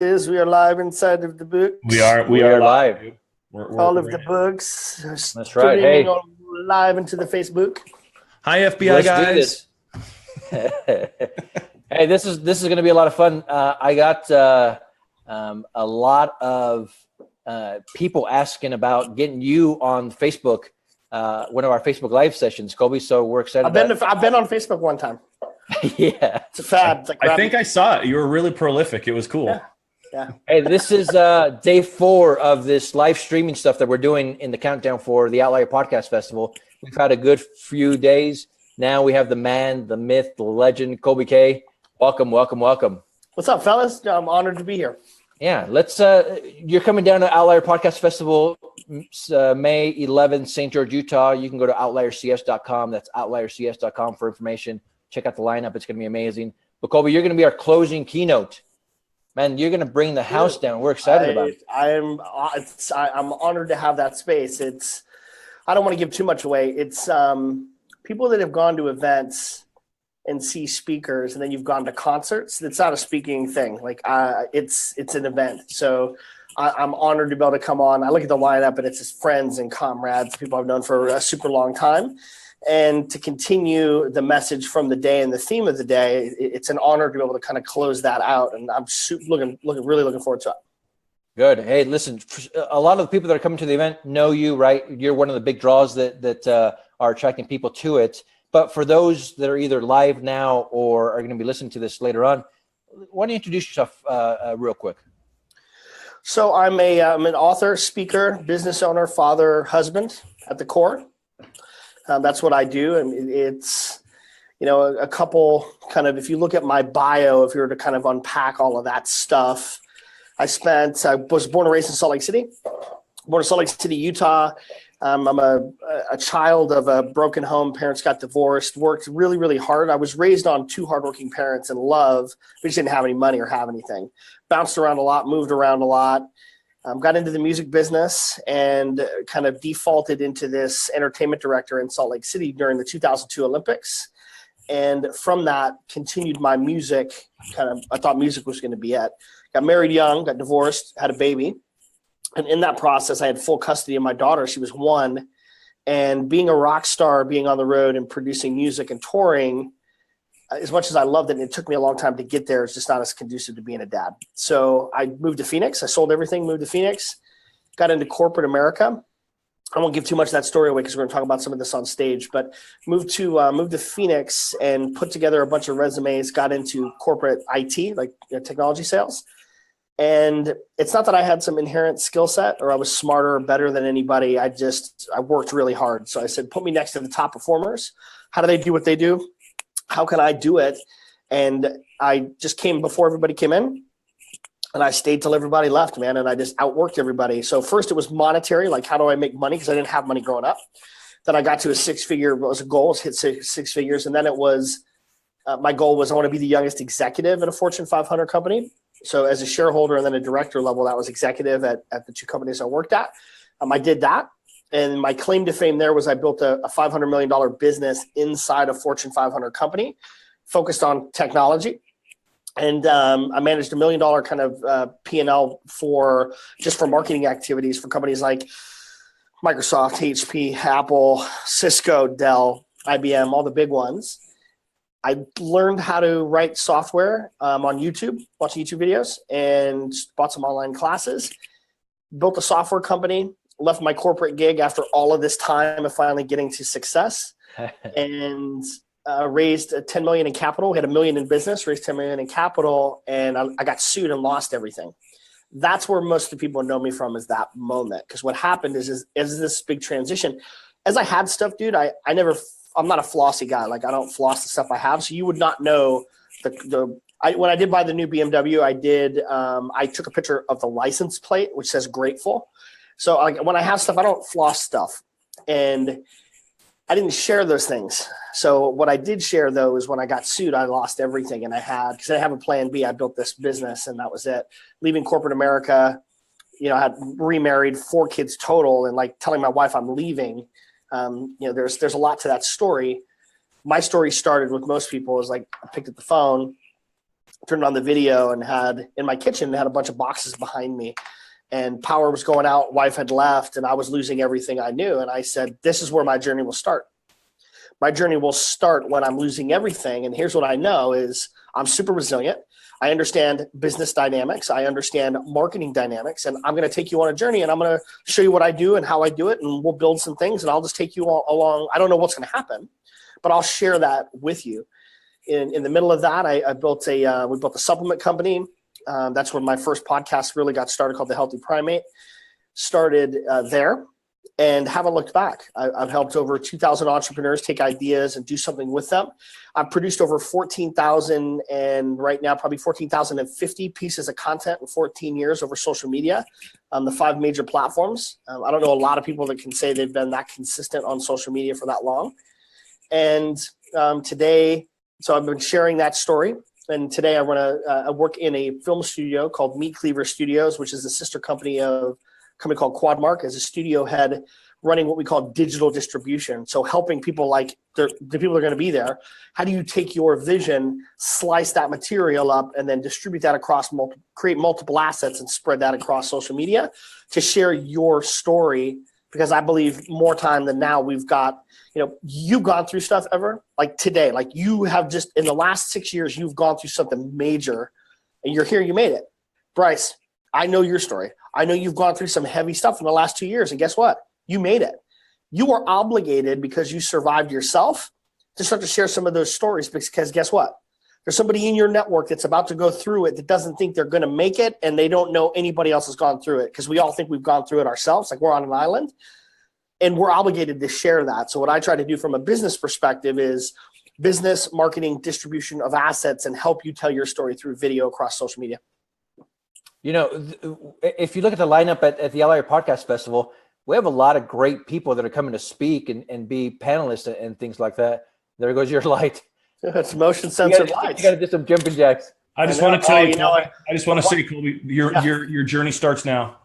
We are live inside of the books. We are live. All of the books. That's right. Hey, live into the Facebook. Hi, FBI guys. Hey, this is going to be a lot of fun. I got a lot of people asking about getting you on Facebook, one of our Facebook live sessions, Kolby. So we're excited. I've been on Facebook one time. Yeah, it's a fad. I think I saw it. You were really prolific. It was cool. Yeah. Hey, this is day 4 of this live streaming stuff that we're doing in the countdown for the Outlier Podcast Festival. We've had a good few days. Now we have the man, the myth, the legend, Kolby K. Welcome. What's up, fellas? I'm honored to be here. Yeah, let's. You're coming down to Outlier Podcast Festival, May 11th, St. George, Utah. You can go to outliercs.com. That's outliercs.com for information. Check out the lineup. It's going to be amazing. But Kolby, you're going to be our closing keynote. Man, you're going to bring the house down. We're excited about it. I'm honored to have that space. I don't want to give too much away. It's people that have gone to events and see speakers, and then you've gone to concerts. It's not a speaking thing. Like it's an event. So I'm honored to be able to come on. I look at the lineup, and it's just friends and comrades, people I've known for a super long time. And to continue the message from the day and the theme of the day, it's an honor to be able to kind of close that out. And I'm really looking forward to it. Good. Hey, listen, a lot of the people that are coming to the event know you, right? You're one of the big draws that are attracting people to it. But for those that are either live now or are going to be listening to this later on, why don't you introduce yourself real quick? So I'm an author, speaker, business owner, father, husband at the core. That's what I do. And it's, a couple kind of, if you look at my bio, if you were to kind of unpack all of that stuff, I was born and raised in Salt Lake City, Utah. I'm a child of a broken home. Parents got divorced, worked really, really hard. I was raised on 2 hardworking parents and love. We just didn't have any money or have anything. Bounced around a lot, moved around a lot. Got into the music business and kind of defaulted into this entertainment director in Salt Lake City during the 2002 Olympics. And from that, continued my music. I thought music was going to be it. Got married young, got divorced, had a baby. And in that process, I had full custody of my daughter. She was 1. And being a rock star, being on the road and producing music and touring, as much as I loved it, and it took me a long time to get there, it's just not as conducive to being a dad. So I moved to Phoenix. I sold everything, moved to Phoenix, got into corporate America. I won't give too much of that story away because we're going to talk about some of this on stage, but moved to Phoenix and put together a bunch of resumes, got into corporate IT, like technology sales. And it's not that I had some inherent skill set or I was smarter or better than anybody. I worked really hard. So I said, put me next to the top performers. How do they do what they do? How can I do it? And I just came before everybody came in, and I stayed till everybody left, man. And I just outworked everybody. So first it was monetary, like how do I make money? Because I didn't have money growing up. Then I got to a 6-figure, was a goal, hit six figures. And then it was, my goal was I want to be the youngest executive at a Fortune 500 company. So as a shareholder and then a director level, that was executive at the 2 companies I worked at. I did that. And my claim to fame there was I built a $500 million business inside a Fortune 500 company focused on technology. And I managed $1 million kind of P&L for marketing activities for companies like Microsoft, HP, Apple, Cisco, Dell, IBM, all the big ones. I learned how to write software on YouTube, watching YouTube videos, and bought some online classes, built a software company, left my corporate gig after all of this time of finally getting to success, and raised $10 million in capital. We had $1 million in business, raised $10 million in capital, and I got sued and lost everything. That's where most of the people know me from, is that moment. Because what happened is this big transition. As I had stuff, dude, I'm not a flossy guy. Like I don't floss the stuff I have. So you would not know when I did buy the new BMW, I took a picture of the license plate, which says grateful. So when I have stuff, I don't floss stuff, and I didn't share those things. So what I did share, though, is when I got sued, I lost everything. And because I didn't have a plan B, I built this business, and that was it. Leaving corporate America, I had remarried, 4 kids total, and telling my wife I'm leaving. There's a lot to that story. My story started with most people is I picked up the phone, turned on the video and had in my kitchen had a bunch of boxes behind me, and power was going out. Wife had left, and I was losing everything I knew. And I said, this is where my journey will start. My journey will start when I'm losing everything. And here's what I know is I'm super resilient. I understand business dynamics. I understand marketing dynamics, and I'm going to take you on a journey, and I'm going to show you what I do and how I do it. And we'll build some things, and I'll just take you all along. I don't know what's going to happen, but I'll share that with you. In the middle of that, we built a supplement company. That's when my first podcast really got started, called The Healthy Primate. Started there and haven't looked back. I've helped over 2,000 entrepreneurs take ideas and do something with them. I've produced over 14,000 and right now probably 14,050 pieces of content in 14 years over social media on the 5 major platforms. I don't know a lot of people that can say they've been that consistent on social media for that long. And today, so I've been sharing that story. And today I work in a film studio called Meat Cleaver Studios, which is a sister company of a company called Quadmark, as a studio head running what we call digital distribution. So helping people like the people that are going to be there. How do you take your vision, slice that material up, and then distribute that across create multiple assets and spread that across social media to share your story? Because I believe more time than now we've got, you've gone through stuff ever like today, like you have just in the last 6 years, you've gone through something major and you're here, you made it. Bryce, I know your story. I know you've gone through some heavy stuff in the last 2 years, and guess what? You made it. You are obligated because you survived yourself to start to share some of those stories, because guess what? There's somebody in your network that's about to go through it that doesn't think they're going to make it, and they don't know anybody else has gone through it, because we all think we've gone through it ourselves, like we're on an island, and we're obligated to share that. So what I try to do from a business perspective is business, marketing, distribution of assets, and help you tell your story through video across social media. If you look at the lineup at the Outlier Podcast Festival, we have a lot of great people that are coming to speak and be panelists and things like that. There goes your light. It's motion sensor lights. You got to do some jumping jacks. I just want to tell you, I just want to say, Kolby, your journey starts now.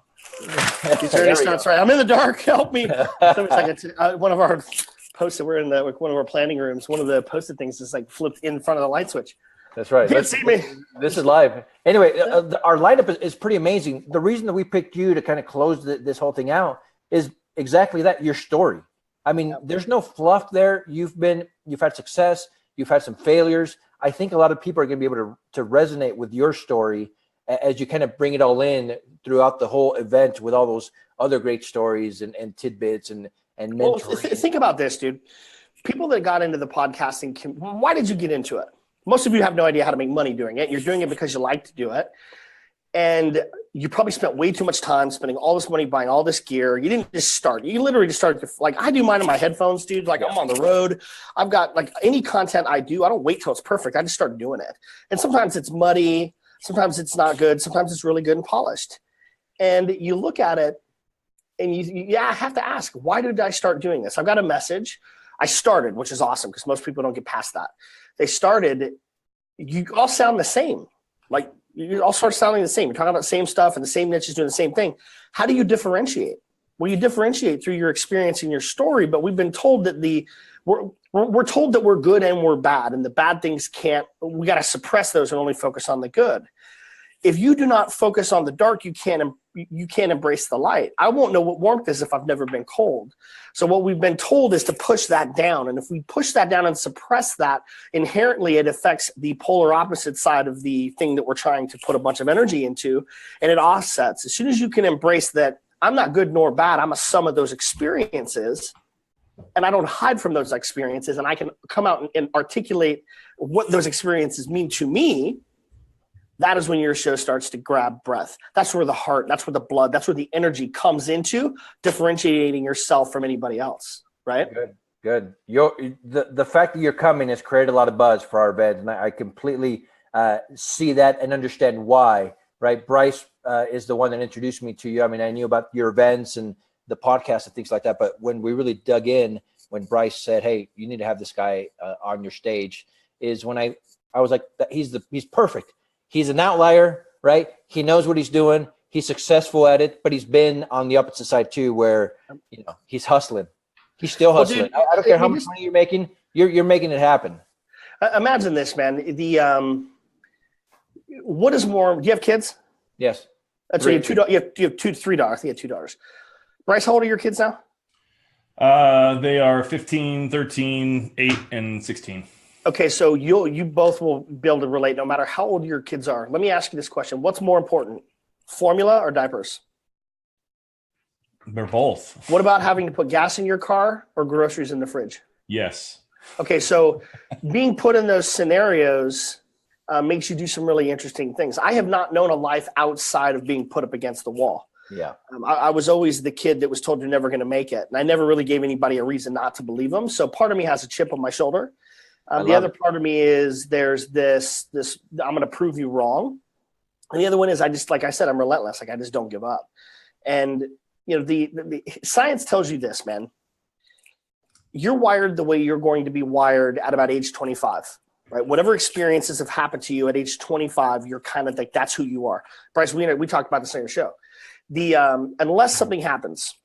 Your journey starts right. I'm in the dark. Help me. One of our posts that we're in one of our planning rooms. One of the posted things is like flipped in front of the light switch. That's right. You can't see me. This is live. Anyway, our lineup is pretty amazing. The reason that we picked you to kind of close this whole thing out is exactly that, your story. I mean, there's no fluff there. You've had success. You've had some failures. I think a lot of people are going to be able to resonate with your story as you kind of bring it all in throughout the whole event with all those other great stories and tidbits and mentoring. Well, think about this, dude. People that got into the podcasting, why did you get into it? Most of you have no idea how to make money doing it. You're doing it because you like to do it. And you probably spent way too much time spending all this money buying all this gear. You didn't just start. You literally just started like I do mine on my headphones, dude. Like I'm on the road. I've got like any content I do, I don't wait till it's perfect. I just start doing it. And sometimes it's muddy. Sometimes it's not good. Sometimes it's really good and polished. And you look at it and you have to ask, why did I start doing this? I've got a message. I started, which is awesome because most people don't get past that. They started, you all sound the same. Like you all start sounding the same. You're talking about the same stuff and the same niches doing the same thing. How do you differentiate? Well, you differentiate through your experience and your story, but we've been told that we're told that we're good and we're bad, and the bad things we got to suppress those and only focus on the good. If you do not focus on the dark, you can't embrace the light. I won't know what warmth is if I've never been cold. So what we've been told is to push that down. And if we push that down and suppress that, inherently it affects the polar opposite side of the thing that we're trying to put a bunch of energy into, and it offsets. As soon as you can embrace that I'm not good nor bad, I'm a sum of those experiences, and I don't hide from those experiences, and I can come out and articulate what those experiences mean to me, that is when your show starts to grab breath. That's where the heart, that's where the blood, that's where the energy comes into differentiating yourself from anybody else, right? Good. The fact that you're coming has created a lot of buzz for our event, and I completely see that and understand why, right? Bryce is the one that introduced me to you. I mean, I knew about your events and the podcast and things like that, but when we really dug in, when Bryce said, hey, you need to have this guy on your stage, is when I was like, he's perfect. He's an outlier, right? He knows what he's doing. He's successful at it, but he's been on the opposite side too, where he's hustling. He's still hustling. Well, dude, I don't care how much money you're making. You're making it happen. Imagine this, man. what is more, do you have kids? Yes. That's right. You have 2 to 3 daughters. I think you have 2 daughters. Bryce, how old are your kids now? They are 15, 13, 8, and 16. Okay, so you both will be able to relate no matter how old your kids are. Let me ask you this question. What's more important, formula or diapers? They're both. What about having to put gas in your car or groceries in the fridge? Yes. Okay, so being put in those scenarios makes you do some really interesting things. I have not known a life outside of being put up against the wall. Yeah. I was always the kid that was told you're never going to make it. And I never really gave anybody a reason not to believe them. So part of me has a chip on my shoulder. The other part of me is there's this I'm going to prove you wrong. And the other one is like I said, I'm relentless. Like I just don't give up. And the science tells you this, man. You're wired the way you're going to be wired at about age 25, right? Whatever experiences have happened to you at age 25, you're kind of like, that's who you are. Bryce, we talked about this on your show. Unless something happens,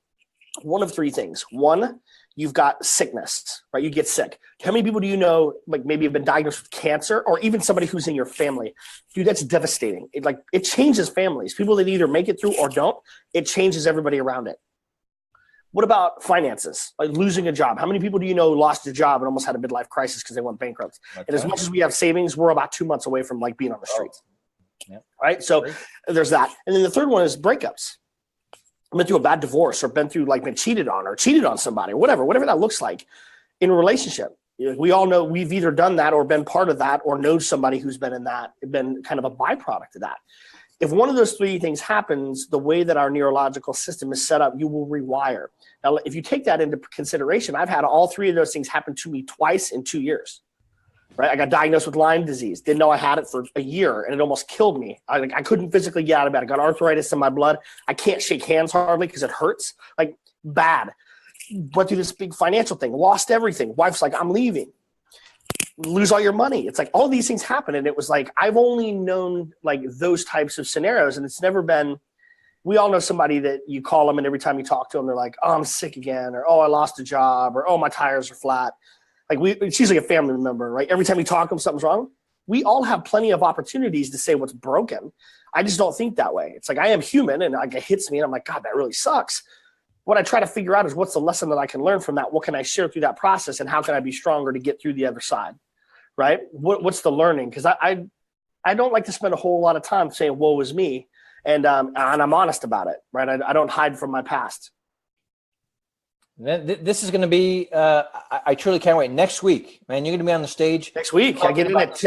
one of 3 things. One, you've got sickness, right? You get sick. How many people do you know, like maybe have been diagnosed with cancer, or even somebody who's in your family? Dude, that's devastating. It changes families. People that either make it through or don't, it changes everybody around it. What about finances? Like losing a job. How many people do you know lost a job and almost had a midlife crisis because they went bankrupt? Okay. And as much as we have savings, we're about 2 months away from being on the streets. Yep. Right? So there's that. And then the third one is breakups. I've been through a bad divorce, or been through been cheated on, or cheated on somebody, or whatever that looks like in a relationship. We all know we've either done that or been part of that, or know somebody who's been in that, been kind of a byproduct of that. If one of those 3 things happens, the way that our neurological system is set up, you will rewire. Now, if you take that into consideration, I've had all 3 of those things happen to me twice in 2 years. Right? I got diagnosed with Lyme disease. Didn't know I had it for a year, and it almost killed me. I couldn't physically get out of bed. I got arthritis in my blood. I can't shake hands hardly because it hurts. Bad. Went through this big financial thing. Lost everything. Wife's like, I'm leaving. Lose all your money. It's like all these things happen, and it was like I've only known those types of scenarios, and it's never been. We all know somebody that you call them, and every time you talk to them, they're like, "Oh, I'm sick again," or "Oh, I lost a job," or "Oh, my tires are flat." It's usually a family member, right? Every time we talk to them, something's wrong. We all have plenty of opportunities to say what's broken. I just don't think that way. It's like I am human, and it hits me, and I'm like, God, that really sucks. What I try to figure out is what's the lesson that I can learn from that? What can I share through that process, and how can I be stronger to get through the other side, right? What's the learning? Because I don't like to spend a whole lot of time saying, woe is me, and I'm honest about it, right? I don't hide from my past. This is going to be, I truly can't wait. Next week, man, you're going to be on the stage. Next week. I get in at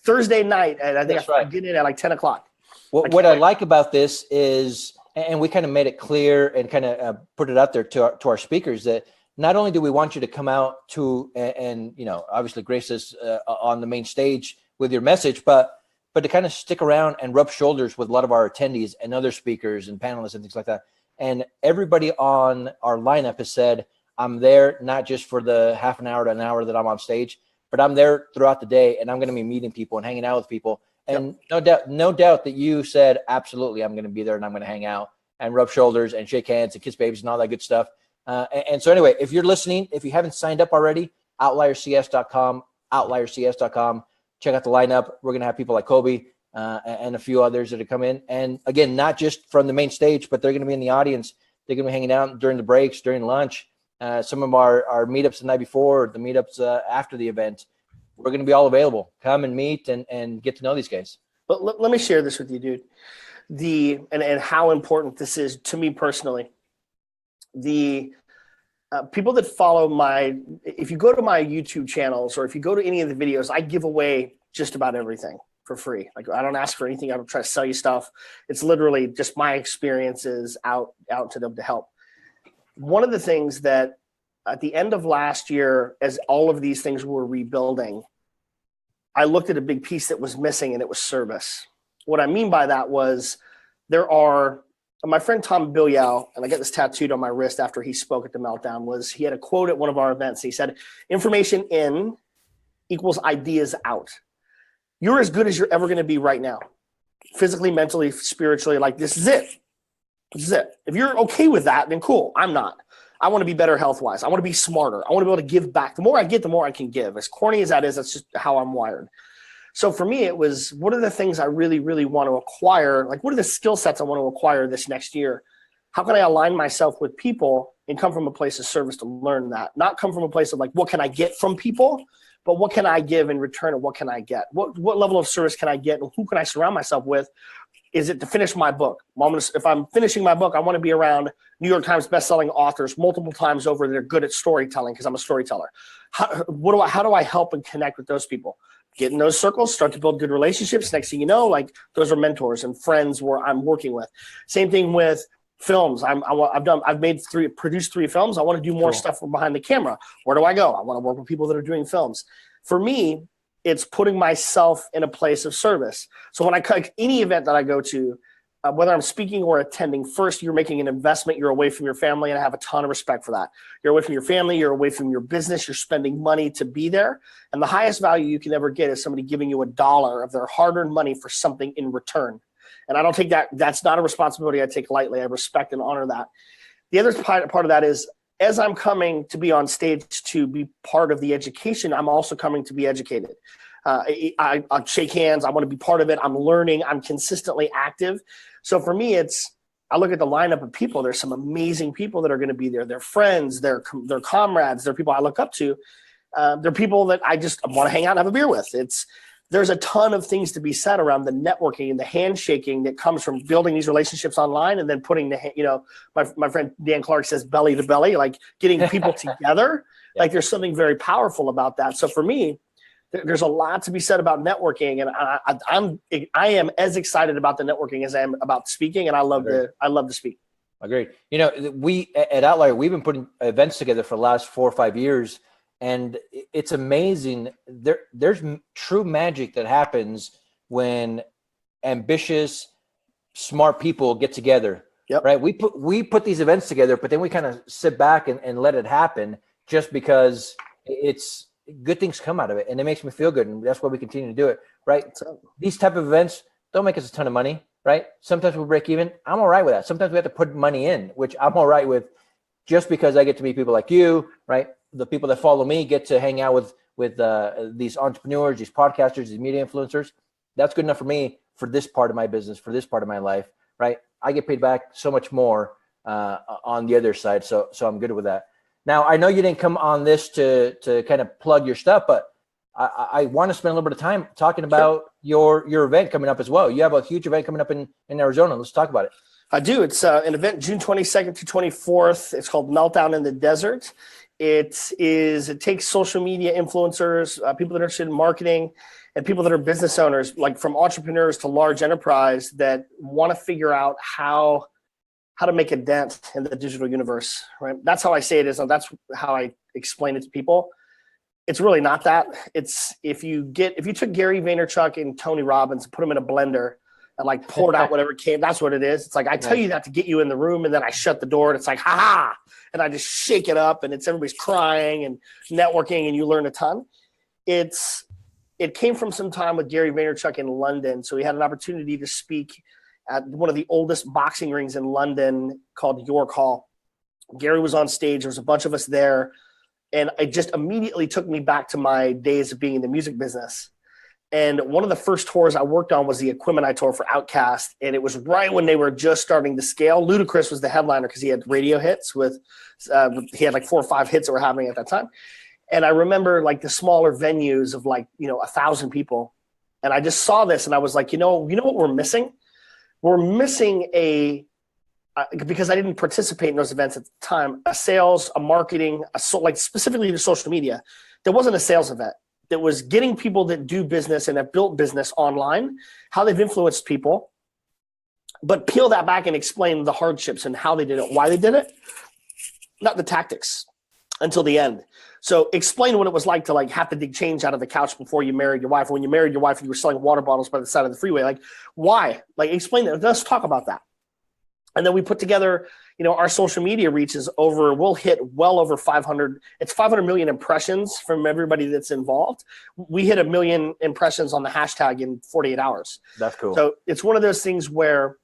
Thursday night, and I think I get in at 10 o'clock. What I like about this is, and we kind of made it clear and kind of put it out there to our speakers, that not only do we want you to come out to and obviously grace us on the main stage with your message, but to kind of stick around and rub shoulders with a lot of our attendees and other speakers and panelists and things like that. And everybody on our lineup has said, I'm there not just for the half an hour to an hour that I'm on stage, but I'm there throughout the day, and I'm going to be meeting people and hanging out with people. And no doubt that you said, absolutely, I'm going to be there and I'm going to hang out and rub shoulders and shake hands and kiss babies and all that good stuff. And so anyway, if you're listening, if you haven't signed up already, outliercs.com, outliercs.com, check out the lineup. We're going to have people like Kolby, and a few others that have come in. And again, not just from the main stage, but they're going to be in the audience. They're going to be hanging out during the breaks, during lunch. Some of our meetups the night before, the meetups after the event. We're going to be all available. Come and meet and get to know these guys. But let me share this with you, dude. And how important this is to me personally. The people that follow if you go to my YouTube channels, or if you go to any of the videos, I give away just about everything for free. I don't ask for anything. I don't try to sell you stuff. It's literally just my experiences out to them to help. One of the things that at the end of last year, as all of these things were rebuilding, I looked at a big piece that was missing, and it was service. What I mean by that was my friend Tom Bilyau, and I got this tattooed on my wrist after he spoke at the Meltdown, he had a quote at one of our events. He said, information in equals ideas out. You're as good as you're ever going to be right now. Physically, mentally, spiritually, this is it. This is it. If you're okay with that, then cool. I'm not. I want to be better health-wise. I want to be smarter. I want to be able to give back. The more I get, the more I can give. As corny as that is, that's just how I'm wired. So for me, it was, what are the things I really, really want to acquire? Like, what are the skill sets I want to acquire this next year? How can I align myself with people and come from a place of service to learn that? Not come from a place of like, what can I get from people, but what can I give in return, and what can I get? What level of service can I get, and who can I surround myself with? Is it to finish my book? If I'm finishing my book, I want to be around New York Times bestselling authors multiple times over that are good at storytelling, because I'm a storyteller. How do I help and connect with those people? Get in those circles, start to build good relationships. Next thing you know, like, those are mentors and friends where I'm working with. Same thing with films. I've produced 3 films. I want to do more stuff from behind the camera. Where do I go? I want to work with people that are doing films. For me, it's putting myself in a place of service. So when any event that I go to, whether I'm speaking or attending, first, you're making an investment. You're away from your family, and I have a ton of respect for that. You're away from your family. You're away from your business. You're spending money to be there. And the highest value you can ever get is somebody giving you $1 of their hard-earned money for something in return. And I don't take that's not a responsibility I take lightly. I respect and honor that. The other part of that is, as I'm coming to be on stage to be part of the education, I'm also coming to be educated. I shake hands. I want to be part of it. I'm learning. I'm consistently active. So for me, I look at the lineup of people. There's some amazing people that are going to be there. They're friends. They're comrades. They're people I look up to. They're people that I just want to hang out and have a beer with. There's a ton of things to be said around the networking and the handshaking that comes from building these relationships online, and then putting my friend Dan Clark says belly to belly, like getting people together. Yeah. Like, there's something very powerful about that. So for me, there's a lot to be said about networking, and I am as excited about the networking as I am about speaking, and I love to speak. Agreed. We at Outlier, we've been putting events together for the last 4 or 5 years. And it's amazing. There's true magic that happens when ambitious, smart people get together. Yep. Right? We put these events together, but then we kind of sit back and let it happen, just because it's good things come out of it, and it makes me feel good, and that's why we continue to do it. Right? These type of events don't make us a ton of money. Right? Sometimes we break even. I'm all right with that. Sometimes we have to put money in, which I'm all right with, just because I get to meet people like you. Right? The people that follow me get to hang out with these entrepreneurs, these podcasters, these media influencers. That's good enough for me for this part of my business, for this part of my life, right? I get paid back so much more on the other side, so I'm good with that. Now, I know you didn't come on this to kind of plug your stuff, but I want to spend a little bit of time talking about your event coming up as well. You have a huge event coming up in Arizona. Let's talk about it. I do. It's an event June 22nd to 24th. It's called Meltdown in the Desert. It takes social media influencers, people that are interested in marketing, and people that are business owners, like from entrepreneurs to large enterprise, that want to figure out how to make a dent in the digital universe. Right? That's how I say it is, and that's how I explain it to people. It's really not that. It's if you took Gary Vaynerchuk and Tony Robbins and put them in a blender and like poured out whatever came, that's what it is. It's like, I tell you that to get you in the room, and then I shut the door, and it's like, ha ha. And I just shake it up, and everybody's crying and networking, and you learn a ton. It came from some time with Gary Vaynerchuk in London. So he had an opportunity to speak at one of the oldest boxing rings in London called York Hall. Gary was on stage. There was a bunch of us there. And it just immediately took me back to my days of being in the music business. And one of the first tours I worked on was the Equipment tour for Outkast. And it was right when they were just starting to scale. Ludacris was the headliner because he had radio hits he had like 4 or 5 hits that were happening at that time. And I remember like the smaller venues of 1,000 people. And I just saw this, and I was like, you know what we're missing? We're missing because I didn't participate in those events at the time, a sales, a marketing, specifically to social media. There wasn't a sales event. That was getting people that do business and have built business online, how they've influenced people, but peel that back and explain the hardships and how they did it, why they did it, not the tactics until the end. So explain what it was like to have to dig change out of the couch before you married your wife, or when you married your wife and you were selling water bottles by the side of the freeway. Why? Explain that. Let's talk about that. And then we put together, our social media reach is we'll hit well over 500. It's 500 million impressions from everybody that's involved. We hit 1 million impressions on the hashtag in 48 hours. That's cool. So it's one of those things where,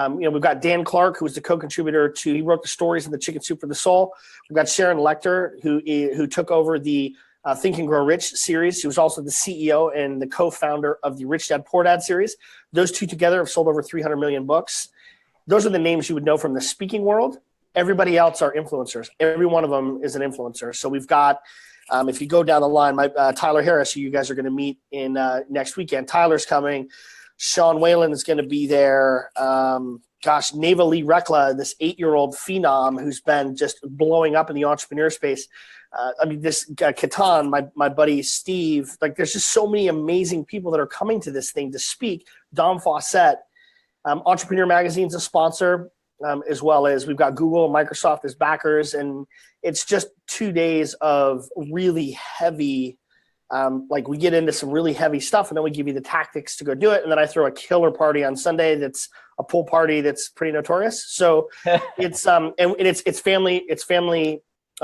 we've got Dan Clark, who's the co-contributor he wrote the stories in the Chicken Soup for the Soul. We've got Sharon Lecter, who took over the Think and Grow Rich series. He was also the CEO and the co-founder of the Rich Dad Poor Dad series. Those two together have sold over 300 million books. Those are the names you would know from the speaking world. Everybody else are influencers. Every one of them is an influencer. So we've got, if you go down the line, Tyler Harris, who you guys are going to meet in next weekend. Tyler's coming. Sean Whalen is going to be there. Neva Lee Rekla, this 8-year-old phenom who's been just blowing up in the entrepreneur space. This Katan, my buddy Steve, like there's just so many amazing people that are coming to this thing to speak. Dom Fawcett, Entrepreneur Magazine's a sponsor, as well as we've got Google and Microsoft as backers. And it's just 2 days of really heavy, we get into some really heavy stuff and then we give you the tactics to go do it. And then I throw a killer party on Sunday. That's a pool party that's pretty notorious. So it's family.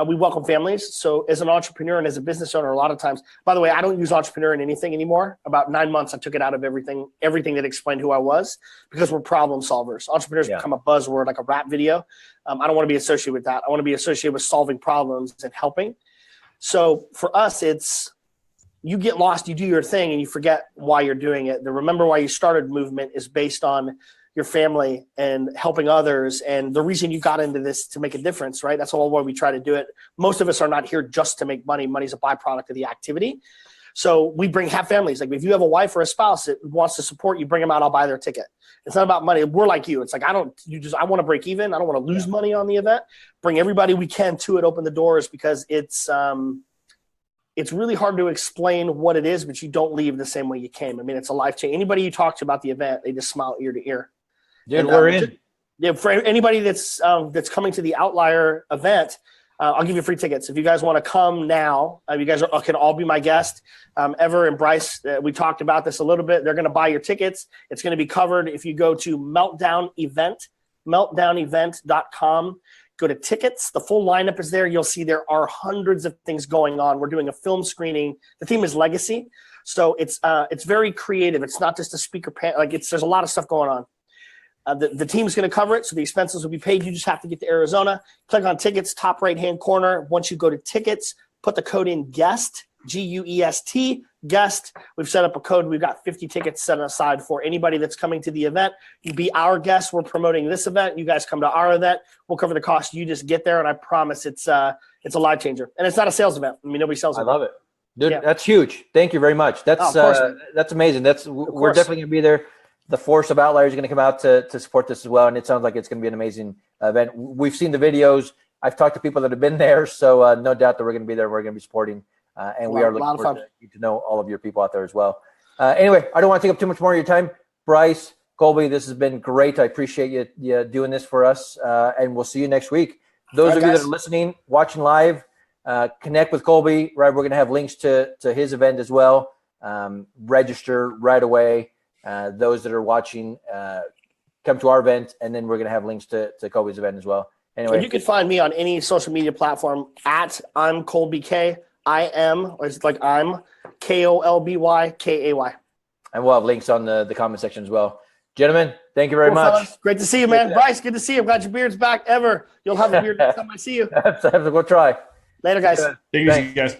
We welcome families. So as an entrepreneur and as a business owner, a lot of times, by the way, I don't use entrepreneur in anything anymore. About 9 months, I took it out of everything that explained who I was, because we're problem solvers. Entrepreneurs become a buzzword, like a rap video. I don't want to be associated with that. I want to be associated with solving problems and helping. So for us, it's, you get lost, you do your thing, and you forget why you're doing it. The Remember Why You Started movement is based on your family and helping others, and the reason you got into this to make a difference, right? That's all why we try to do it. Most of us are not here just to make money. Money's a byproduct of the activity. So we have families. Like if you have a wife or a spouse that wants to support you, bring them out, I'll buy their ticket. It's not about money. We're like you. It's like, I want to break even. I don't want to lose money on the event. Bring everybody we can to it, open the doors, because it's really hard to explain what it is, but you don't leave the same way you came. I mean, it's a life change. Anybody you talk to about the event, they just smile ear to ear. Dude, we're in. For anybody that's coming to the Outlier event, I'll give you free tickets. If you guys want to come now, you guys can all be my guest. Ever and Bryce, we talked about this a little bit. They're going to buy your tickets. It's going to be covered if you go to meltdownevent.com. Go to tickets. The full lineup is there. You'll see there are hundreds of things going on. We're doing a film screening. The theme is legacy. So it's very creative. It's not just a speaker panel. There's a lot of stuff going on. The team's going to cover it, so the expenses will be paid. You just have to get to Arizona. Click on tickets, top right-hand corner. Once you go to tickets, put the code in GUEST, GUEST, GUEST. We've set up a code. We've got 50 tickets set aside for anybody that's coming to the event. You be our guest. We're promoting this event. You guys come to our event. We'll cover the cost. You just get there, and I promise it's a life changer. And it's not a sales event. I mean, nobody sells it. I love it. Dude, that's huge. Thank you very much. That's amazing. We're definitely going to be there. The force of Outliers is going to come out to support this as well, and it sounds like it's going to be an amazing event. We've seen the videos. I've talked to people that have been there, so no doubt that we're going to be there. We're going to be supporting, and we are looking forward to know all of your people out there as well. Anyway, I don't want to take up too much more of your time. Bryce, Kolby, this has been great. I appreciate you doing this for us, and we'll see you next week. Those of you that are listening, watching live, connect with Kolby. Right, we're going to have links to his event as well. Register right away. Those that are watching, come to our event, and then we're going to have links to Kolby's event as well. Anyway, and you can find me on any social media platform at I'm Kolby K. I'm KOLBY. And we'll have links on the comment section as well. Gentlemen, thank you very much. Fellas. Great to see you, man. Bryce, good to see you. I'm glad your beard's back. You'll have a beard next time I see you. We'll try. Later, guys. Take it easy, guys.